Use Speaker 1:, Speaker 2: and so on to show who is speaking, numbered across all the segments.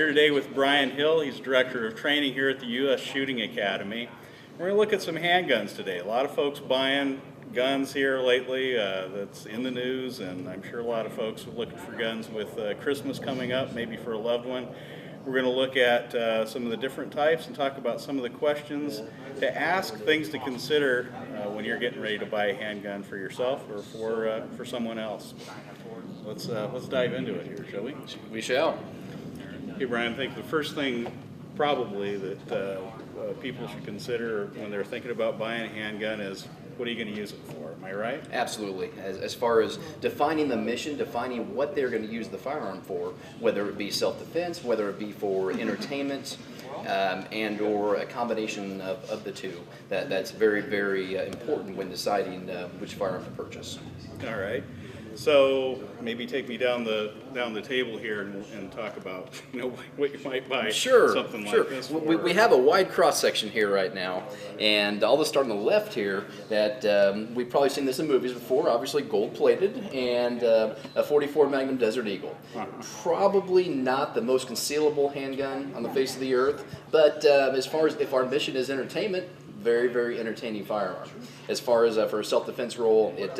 Speaker 1: Here today with Brian Hill. He's Director of Training here at the U.S. Shooting Academy. We're going to look at some handguns today. A lot of folks buying guns here lately. That's in the news, and I'm sure a lot of folks are looking for guns with Christmas coming up, maybe for a loved one. We're going to look at some of the different types and talk about some of the questions to ask, things to consider when you're getting ready to buy a handgun for yourself or for someone else. Let's dive into it here, shall we?
Speaker 2: We shall.
Speaker 1: Hey, Brian, I think the first thing probably that people should consider when they're thinking about buying a handgun is, what are you going to use it for? Am I right?
Speaker 2: Absolutely. As far as defining the mission, defining what they're going to use the firearm for, whether it be self-defense, whether it be for entertainment, and or a combination of the two. That's very, very important when deciding which firearm to purchase.
Speaker 1: All right. So maybe take me down the table here and talk about what you might buy.
Speaker 2: Sure,
Speaker 1: something
Speaker 2: sure.
Speaker 1: like this.
Speaker 2: We have a wide cross section here right now, and I'll just start on the left here. That we've probably seen this in movies before. Obviously, gold plated and a 44 Magnum Desert Eagle. Probably not the most concealable handgun on the face of the earth, but as far as if our mission is entertainment, very, very entertaining firearm. As far as for a self-defense role, it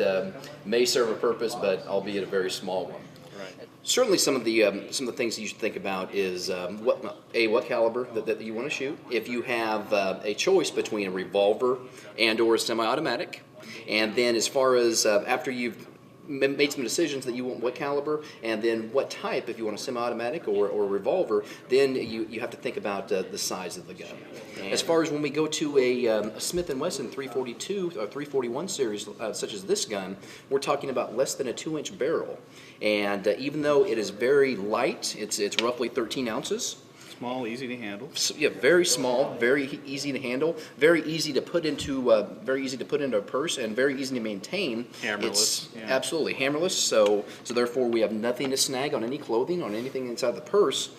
Speaker 2: may serve a purpose, but albeit a very small one.
Speaker 1: Right.
Speaker 2: Certainly, some of the things that you should think about is what caliber that you want to shoot. If you have a choice between a revolver and or a semi-automatic, and then as far as after you've made some decisions that you want what caliber and then what type, if you want a semi-automatic or a revolver, then you have to think about the size of the gun. As far as when we go to a Smith & Wesson 342 or 341 series such as this gun, we're talking about less than a 2-inch barrel, and even though it is very light, it's roughly 13 ounces.
Speaker 1: Small, easy to handle.
Speaker 2: Yeah, very small, very easy to handle, very easy to put into a purse, and very easy to maintain.
Speaker 1: Hammerless.
Speaker 2: It's absolutely hammerless. So therefore, we have nothing to snag on any clothing, on anything inside the purse.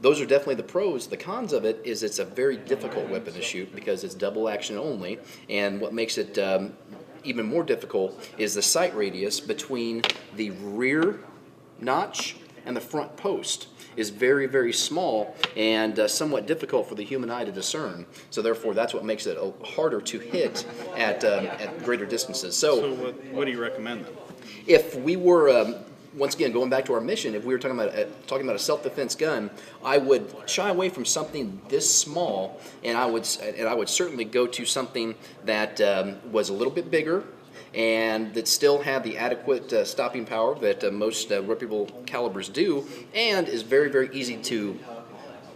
Speaker 2: Those are definitely the pros. The cons of it is it's a very difficult weapon to shoot because it's double action only, and what makes it even more difficult is the sight radius between the rear notch and the front post is very, very small and somewhat difficult for the human eye to discern. So therefore, that's what makes it harder to hit at greater distances.
Speaker 1: So what do you recommend then?
Speaker 2: If we were once again, going back to our mission, if we were talking about a self-defense gun, I would shy away from something this small, and I would certainly go to something that was a little bit bigger, and that still had the adequate stopping power that most reputable calibers do, and is very, very easy to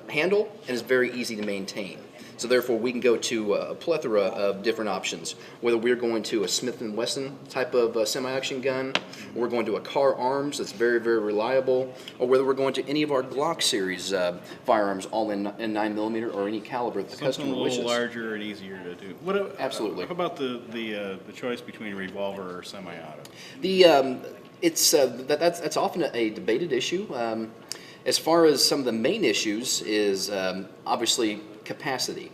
Speaker 2: handle and is very easy to maintain. So therefore, we can go to a plethora of different options. Whether we're going to a Smith & Wesson type of semi-action gun, or we're going to a Car Arms that's very, very reliable, or whether we're going to any of our Glock series firearms, all in 9mm or any caliber that the customer wishes.
Speaker 1: Something a little larger and easier to do.
Speaker 2: Absolutely.
Speaker 1: How about the choice between a revolver or semi-auto?
Speaker 2: That's often a debated issue. As far as some of the main issues is obviously capacity.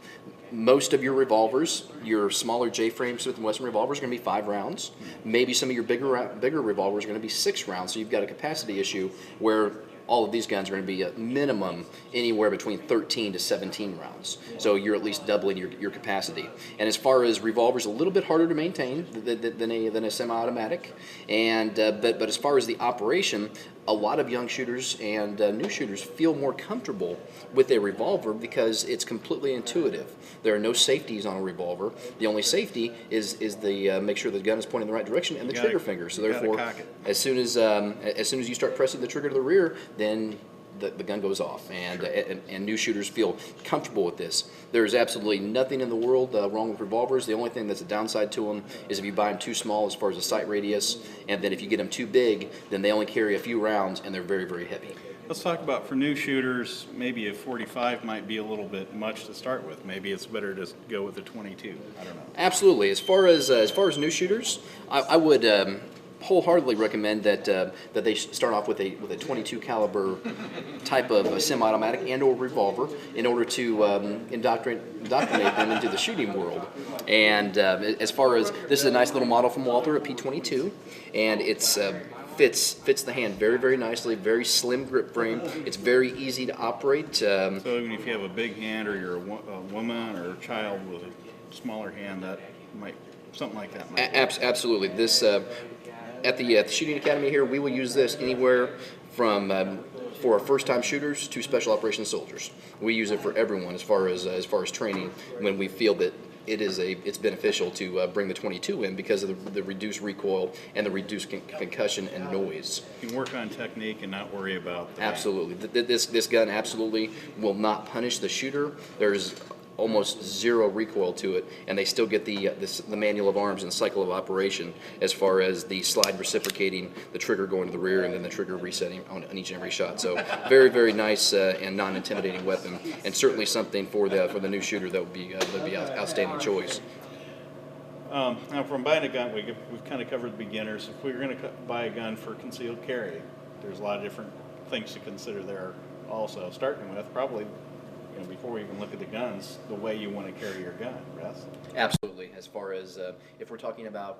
Speaker 2: Most of your revolvers, your smaller J-frame Smith & Wesson revolvers, are going to be 5 rounds. Maybe some of your bigger revolvers are going to be 6 rounds. So you've got a capacity issue where all of these guns are going to be a minimum anywhere between 13 to 17 rounds. So you're at least doubling your capacity. And as far as revolvers, a little bit harder to maintain than a semi-automatic. And but as far as the operation, a lot of young shooters and new shooters feel more comfortable with a revolver because it's completely intuitive. There are no safeties on a revolver. The only safety is the make sure the gun is pointing in the right direction and the trigger finger. So therefore, as soon as you start pressing the trigger to the rear, then the gun goes off, and new shooters feel comfortable with this. There's absolutely nothing in the world wrong with revolvers. The only thing that's a downside to them is if you buy them too small as far as the sight radius, and then if you get them too big, then they only carry a few rounds and they're very, very heavy.
Speaker 1: Let's talk about, for new shooters, maybe a 45 might be a little bit much to start with. Maybe it's better to go with a 22. I don't know.
Speaker 2: Absolutely. As far as new shooters, I would wholeheartedly recommend that they start off with a 22 caliber type of semi-automatic and or revolver in order to indoctrinate them into the shooting world. And as far as, this is a nice little model from Walther, a P22, and it's fits the hand very, very nicely. Very slim grip frame. It's very easy to operate.
Speaker 1: So even if you have a big hand, or you're a woman or a child with a smaller hand, that might something like that might work.
Speaker 2: Absolutely. This at the shooting academy here, we will use this anywhere from for our first-time shooters to special operations soldiers. We use it for everyone as far as training when we feel that it's beneficial to bring the 22 in because of the reduced recoil and the reduced concussion and noise.
Speaker 1: You can work on technique and not worry about the
Speaker 2: Absolutely. This gun absolutely will not punish the shooter. There's almost zero recoil to it, and they still get the manual of arms and cycle of operation as far as the slide reciprocating, the trigger going to the rear, and then the trigger resetting on each and every shot. So very, very nice and non-intimidating weapon, and certainly something for the new shooter that would be outstanding choice.
Speaker 1: Now, from buying a gun, we've kind of covered the beginners. If we were going to buy a gun for concealed carry, there's a lot of different things to consider there also. Starting with probably, before we even look at the guns, the way you want to carry your gun, Russ.
Speaker 2: Absolutely. As far as if we're talking about,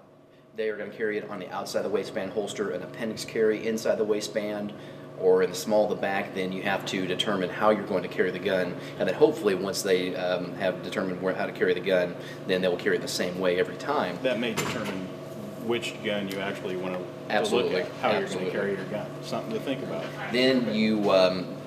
Speaker 2: they are going to carry it on the outside of the waistband holster, an appendix carry inside the waistband, or in the small of the back, then you have to determine how you're going to carry the gun, and then hopefully once they have determined how to carry the gun, then they will carry it the same way every time.
Speaker 1: That may determine which gun you actually want to
Speaker 2: Absolutely.
Speaker 1: look at, how you're
Speaker 2: Absolutely.
Speaker 1: going to carry your gun. Something to think about.
Speaker 2: Then you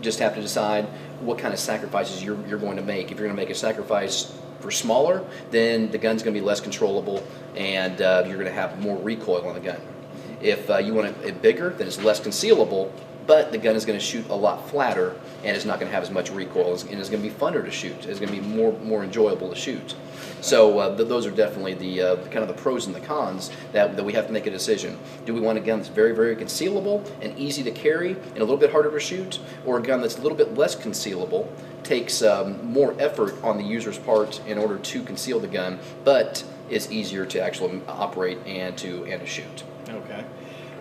Speaker 2: just have to decide what kind of sacrifices you're going to make. If you're going to make a sacrifice for smaller, then the gun's going to be less controllable, and you're going to have more recoil on the gun. If you want it bigger, then it's less concealable, but the gun is going to shoot a lot flatter, and it's not going to have as much recoil, and it's going to be funner to shoot. It's going to be more enjoyable to shoot. So those are definitely the kind of the pros and the cons that we have to make a decision. Do we want a gun that's very, very concealable and easy to carry and a little bit harder to shoot, or a gun that's a little bit less concealable, takes more effort on the user's part in order to conceal the gun, but is easier to actually operate and to shoot?
Speaker 1: Okay.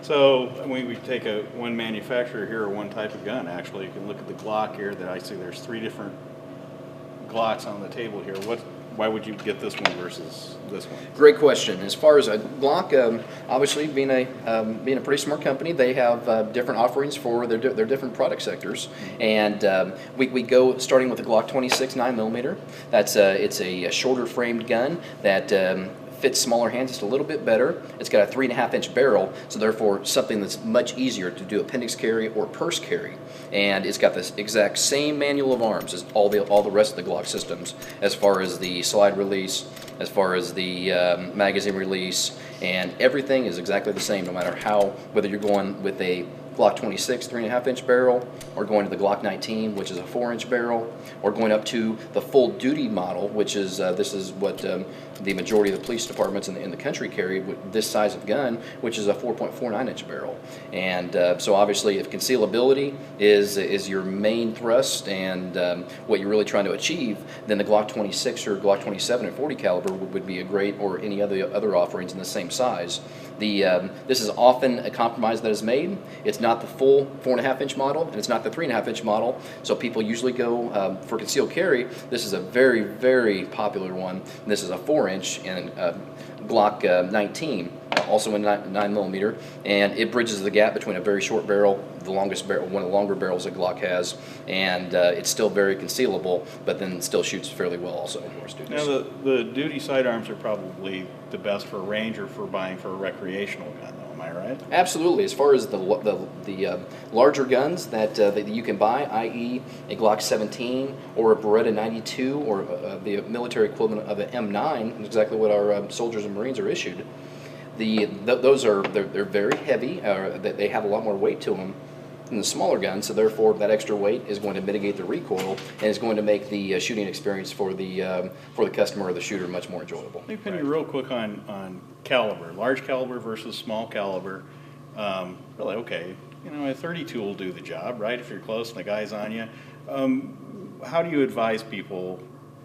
Speaker 1: So when we take one manufacturer here or one type of gun, actually, you can look at the Glock here. That I see there's 3 different Glocks on the table here. Why would you get this one versus this one?
Speaker 2: Great question. As far as a Glock, obviously being a pretty smart company, they have different offerings for their different product sectors, and we go starting with the Glock 26 9mm. It's a shorter framed gun that fits smaller hands just a little bit better. It's got a 3.5-inch barrel, so therefore something that's much easier to do appendix carry or purse carry. And it's got this exact same manual of arms as all the rest of the Glock systems, as far as the slide release, as far as the magazine release, and everything is exactly the same, no matter whether you're going with a Glock 26 3.5-inch barrel, or going to the Glock 19, which is a 4-inch barrel, or going up to the full duty model, which is this is what the majority of the police departments in the country carry, with this size of gun, which is a 4.49-inch barrel. And so obviously, if concealability is your main thrust and what you're really trying to achieve, then the Glock 26 or Glock 27 and 40 caliber would be a great, or any other offerings in the same size. This is often a compromise that is made. It's not the full 4.5-inch model, and it's not the 3.5-inch model. So people usually go for concealed carry. This is a very, very popular one. And this is a 4-inch and Glock 19, also in 9mm, and it bridges the gap between a very short barrel, the longest barrel, one of the longer barrels that Glock has, and it's still very concealable, but then still shoots fairly well also for students.
Speaker 1: Now the duty sidearms are probably the best for a ranger for buying for a recreational gun, though. Am I right?
Speaker 2: Absolutely. As far as the larger guns that you can buy, i.e. a Glock 17 or a Beretta 92 or the military equivalent of an M9, exactly what our soldiers and Marines are issued. They're very heavy. They have a lot more weight to them than the smaller guns, so therefore that extra weight is going to mitigate the recoil and is going to make the shooting experience for the customer or the shooter much more enjoyable.
Speaker 1: Let me pin you real quick on caliber, large caliber versus small caliber. Really, okay, a 32 will do the job, right? If you're close and the guy's on you. How do you advise people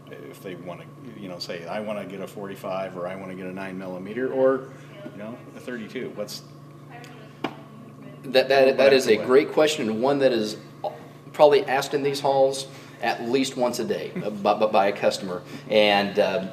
Speaker 1: if they want to, say, I want to get a 45 or I want to get a 9mm or, a 32?
Speaker 2: That is a great question, and one that is probably asked in these halls at least once a day by a customer. And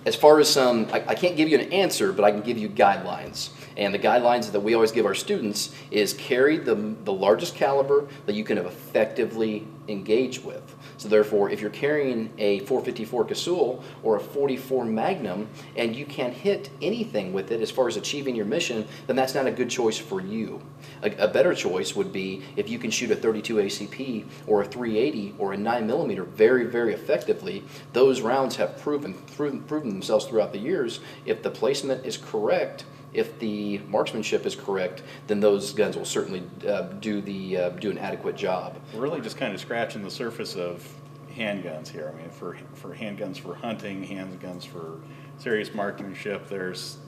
Speaker 2: As far as I can't give you an answer, but I can give you guidelines. And the guidelines that we always give our students is carry the largest caliber that you can effectively engage with. So therefore, if you're carrying a .454 Casull or a .44 Magnum and you can't hit anything with it as far as achieving your mission, then that's not a good choice for you. A better choice would be if you can shoot a .32 ACP or a .380 or a 9mm very, very effectively. Those rounds have proven themselves throughout the years. If the placement is correct, if the marksmanship is correct, then those guns will certainly do an adequate job.
Speaker 1: We're really just kind of scratching the surface of handguns here. I mean, for handguns for hunting, handguns for serious marksmanship, there's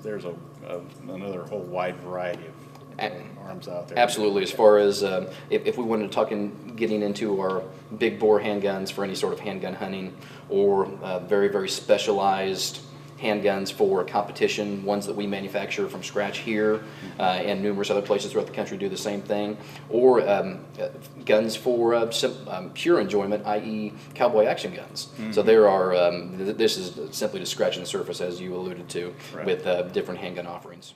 Speaker 1: another whole wide variety of arms out there.
Speaker 2: Absolutely. As far as if we wanted to talk getting into our big bore handguns for any sort of handgun hunting, or very, very specialized handguns for competition, ones that we manufacture from scratch here, and numerous other places throughout the country do the same thing, or guns for pure enjoyment, i.e. cowboy action guns. Mm-hmm. So there are, this is simply just scratching the surface, as you alluded to, right, with different handgun offerings.